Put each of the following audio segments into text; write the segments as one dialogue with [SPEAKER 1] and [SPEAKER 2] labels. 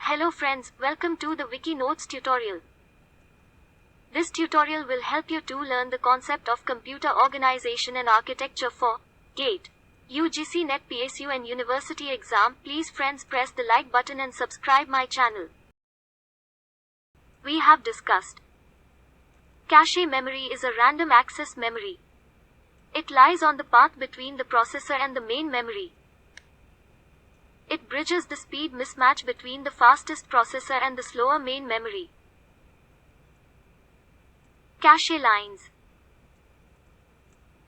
[SPEAKER 1] Hello friends, welcome to the Vicky Notes tutorial. This tutorial will help you to learn the concept of Computer Organization and Architecture for GATE, UGC-NET PSU and University exam. Please friends press the like button and subscribe my channel. We have discussed cache memory is a random access memory. It lies on the path between the processor and the main memory. It bridges the speed mismatch between the fastest processor and the slower main memory. Cache lines.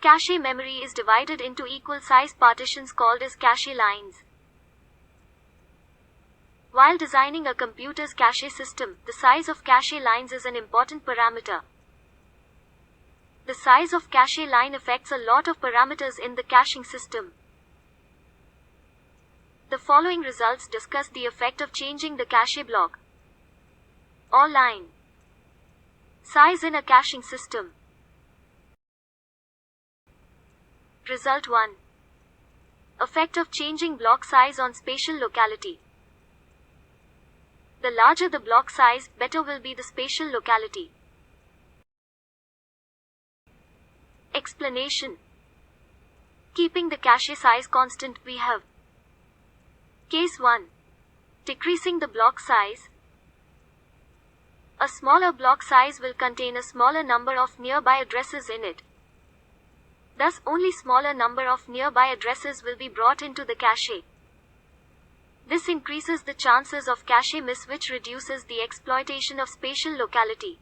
[SPEAKER 1] Cache memory is divided into equal size partitions called as cache lines. While designing a computer's cache system, the size of cache lines is an important parameter. The size of cache line affects a lot of parameters in the caching system. The following results discuss the effect of changing the cache block or line size in a caching system. Result 1. Effect of changing block size on spatial locality. The larger the block size, better will be the spatial locality. Explanation. Keeping the cache size constant, we have Case 1. Decreasing the block size. A smaller block size will contain a smaller number of nearby addresses in it. Thus, only smaller number of nearby addresses will be brought into the cache. This increases the chances of cache miss, which reduces the exploitation of spatial locality.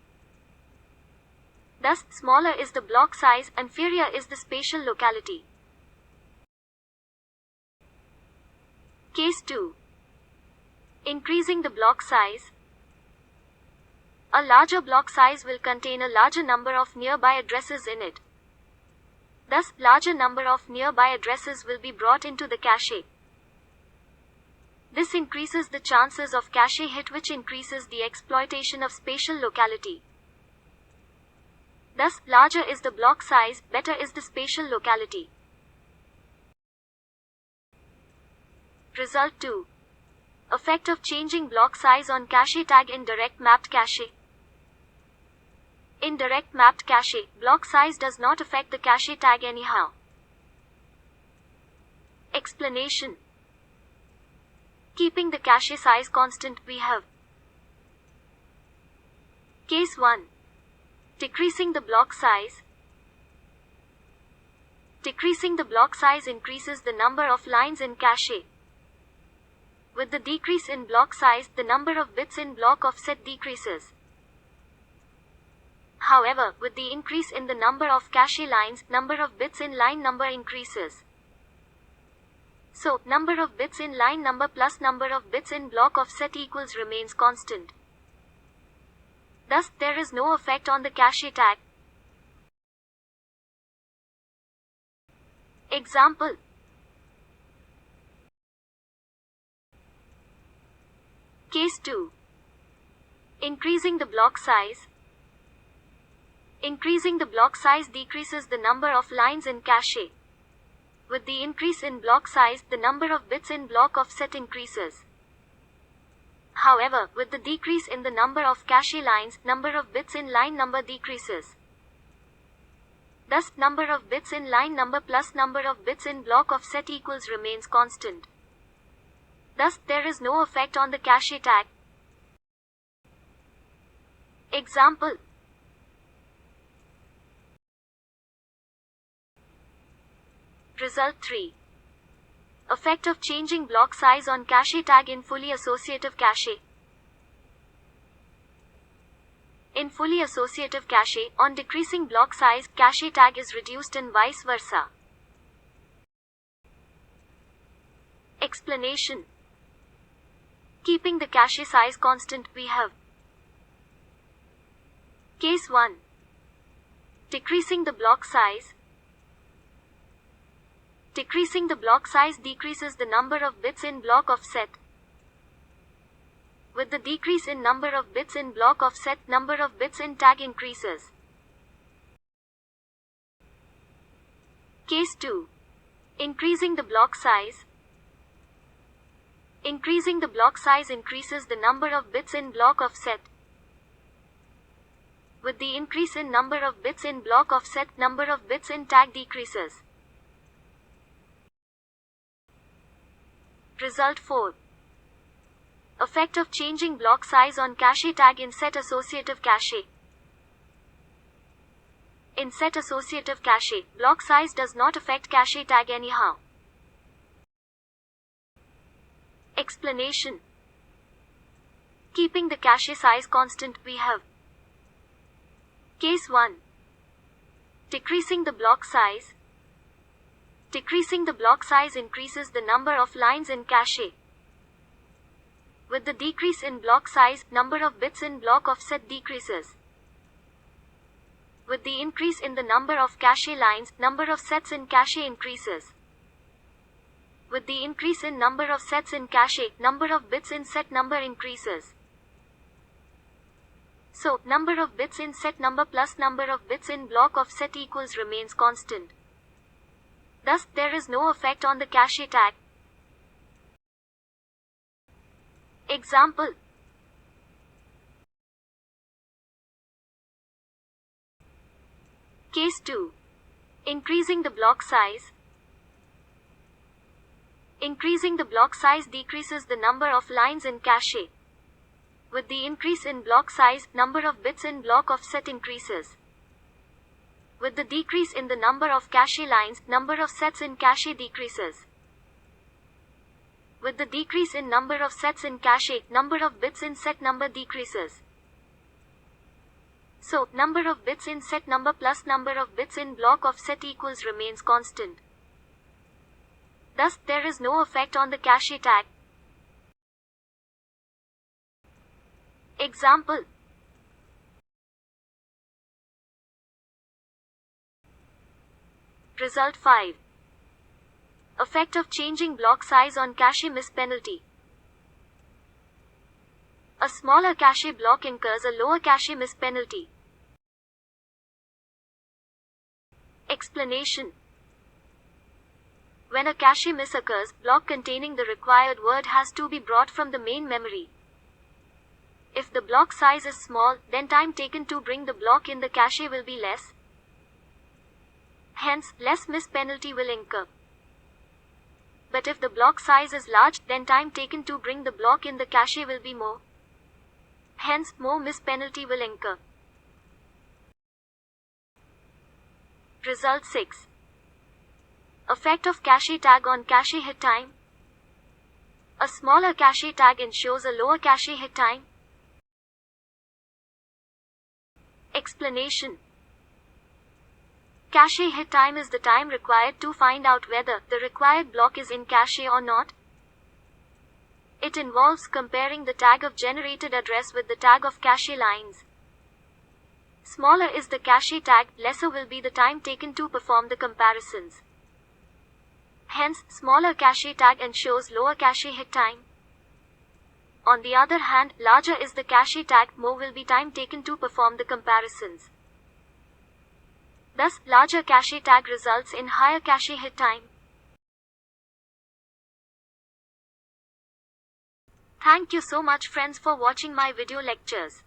[SPEAKER 1] Thus, smaller is the block size, inferior is the spatial locality. Case 2. Increasing the block size. A larger block size will contain a larger number of nearby addresses in it. Thus, larger number of nearby addresses will be brought into the cache. This increases the chances of cache hit, which increases the exploitation of spatial locality. Thus, larger is the block size, better is the spatial locality. Result 2. Effect of changing block size on cache tag in direct mapped cache. In direct mapped cache, block size does not affect the cache tag anyhow. Explanation. Keeping the cache size constant, we have Case 1. Decreasing the block size. Decreasing the block size increases the number of lines in cache. With the decrease in block size, the number of bits in block offset decreases. However, with the increase in the number of cache lines, number of bits in line number increases. So, number of bits in line number plus number of bits in block offset equals remains constant. Thus, there is no effect on the cache tag. Example. Case 2. Increasing the block size. Increasing the block size decreases the number of lines in cache. With the increase in block size, the number of bits in block offset increases. However, with the decrease in the number of cache lines, number of bits in line number decreases. Thus, number of bits in line number plus number of bits in block offset equals remains constant. Thus, there is no effect on the cache tag. Example. Result 3. Effect of changing block size on cache tag in fully associative cache. In fully associative cache, on decreasing block size, cache tag is reduced and vice versa. Explanation. Keeping the cache size constant, we have Case 1. Decreasing the block size. Decreasing the block size decreases the number of bits in block offset. With the decrease in number of bits in block offset, number of bits in tag increases. Case 2. Increasing the block size. Increasing the block size increases the number of bits in block offset. With the increase in number of bits in block offset, number of bits in tag decreases. Result 4. Effect of changing block size on cache tag in set associative cache. In set associative cache, block size does not affect cache tag anyhow. Explanation. Keeping the cache size constant, we have Case 1. Decreasing the block size. Decreasing the block size increases the number of lines in cache. With the decrease in block size, number of bits in block offset decreases. With the increase in the number of cache lines, number of sets in cache increases. With the increase in number of sets in cache, number of bits in set number increases. So, number of bits in set number plus number of bits in block offset equals remains constant. Thus, there is no effect on the cache tag. Example. Case 2. Increasing the block size. Increasing the block size decreases the number of lines in cache. With the increase in block size, number of bits in block offset increases. With the decrease in the number of cache lines, number of sets in cache decreases. With the decrease in number of sets in cache, number of bits in set number decreases. So, number of bits in set number plus number of bits in block offset equals remains constant. Thus, there is no effect on the cache tag. Example. Result 5. Effect of changing block size on cache miss penalty. A smaller cache block incurs a lower cache miss penalty. Explanation. When a cache miss occurs, block containing the required word has to be brought from the main memory. If the block size is small, then time taken to bring the block in the cache will be less. Hence, less miss penalty will incur. But if the block size is large, then time taken to bring the block in the cache will be more. Hence, more miss penalty will incur. Result 6. Effect of cache tag on cache hit time. A smaller cache tag ensures a lower cache hit time. Explanation. Cache hit time is the time required to find out whether the required block is in cache or not. It involves comparing the tag of generated address with the tag of cache lines. Smaller is the cache tag, lesser will be the time taken to perform the comparisons. Hence, smaller cache tag ensures lower cache hit time. On the other hand, larger is the cache tag, more will be time taken to perform the comparisons. Thus, larger cache tag results in higher cache hit time. Thank you so much friends for watching my video lectures.